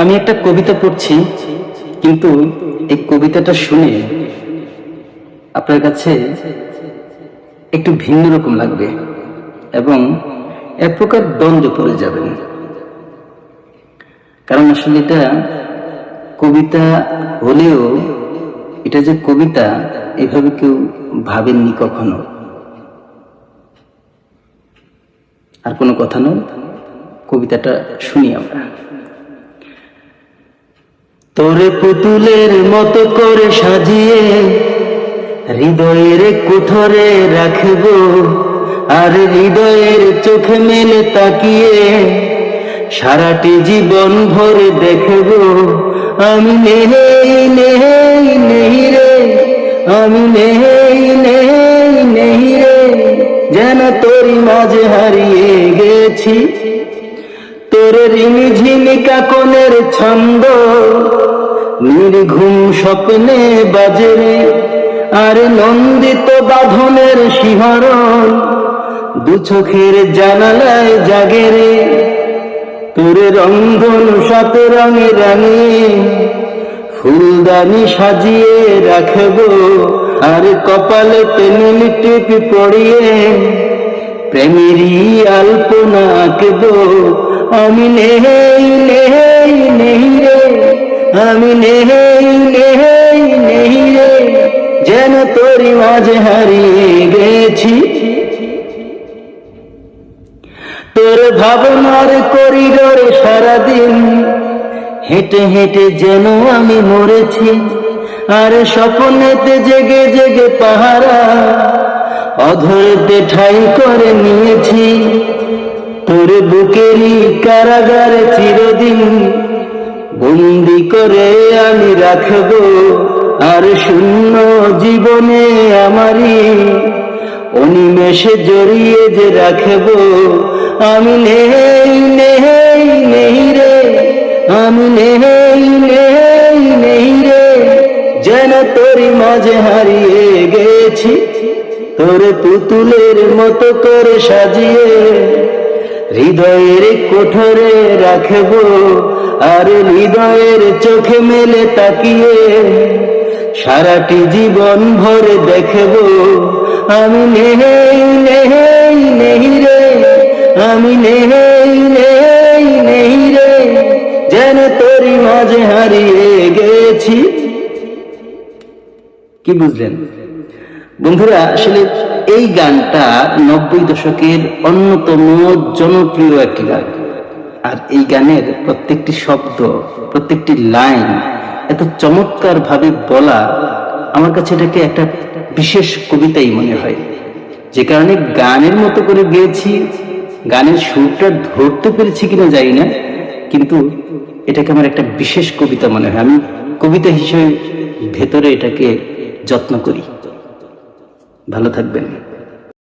আমি একটা কবিতা পড়ছি, কিন্তু এই কবিতাটা শুনে আপনার কাছে একটু ভিন্ন রকম লাগবে এবং এক প্রকার দ্বন্দ্বে পড়ে যাবেন। কারণ আসলে এটা কবিতা হলেও এটা যে কবিতা এভাবে কেউ ভাবেননি কখনো। আর কোনো কথা নয়, কবিতাটা শুনি আমরা। তোরে পুতুলের মতো করে সাজিয়ে হৃদয়ের কুঠরে রাখবো, আর হৃদয়ের চোখে মেলে তাকিয়ে সারাটি জীবন ভরে দেখবো। আমি নেই নেই নেই রে, আমি নেই নেই নেই রে, যেন তোরই মাঝে হারিয়ে গেছি। তোর রিমিঝিমি কাকনের ছন্দ নির্ঘুম স্বপ্নে বাজে রে, আর নন্দিত বাঁধনের শিহরণ দু চোখের জানালায় জাগে রে। তোর রঙ্গন সাত রঙে রাঙিয়ে ফুলদানি সাজিয়ে রাখবো, আর কপালে নীল টিপি পড়িয়ে প্রেমেরই আলপনা আঁকবো। আমি নেই নেই নেই রে, আমি নেই নেই নেই রে, যেন তোরই মাঝে হারিয়ে গেছি। তোর ভাবনার করিডোরে সারাদিন হেঁটে হেঁটে যেন আমি মরেছি, আর স্বপ্নেতে জেগে জেগে পাহারা অধরতে ঠাই করে নিয়েছি। তোর বুকেরই কারাগারে চিরদিন বন্দি করে আমি রাখবো, আর শূন্য জীবনে আমারই অনিমেষে জড়িয়ে যে রাখবো। আমি নেই নেই নেই রে, আমি নেই নেই নেই রে, যেন তোরই মাঝে হারিয়ে গেছি। তোর পুতুলের মতো করে সাজিয়ে হৃদয়ের কোঠরে রাখবো, আর হৃদয়ের চোখে মেলে তাকিয়ে সারাটি জীবন ভরে দেখবো। আমি নেই নেই নেই রে, আমি নেই নেই নেই রে, যেন তোরই মাঝে হারিয়ে গেছি। কি বুঝলেন বন্ধুরা? আসলে এই গানটা 90 দশকের অন্যতম জনপ্রিয় একটি গান, আর এই গানের প্রত্যেকটি শব্দ, প্রত্যেকটি লাইন এত চমৎকার ভাবে বলা, আমার কাছে এটাকে একটা বিশেষ কবিতাই মনে হয়। যে কারণে গানের মতো করে গেয়েছি, গানের সুরটা ধরতে পেরেছি কিনা জানি না, কিন্তু এটাকে আমার একটা বিশেষ কবিতা মনে হয়। আমি কবিতা হিসেবে ভেতরে এটাকে যত্ন করি। ভালো থাকবেন।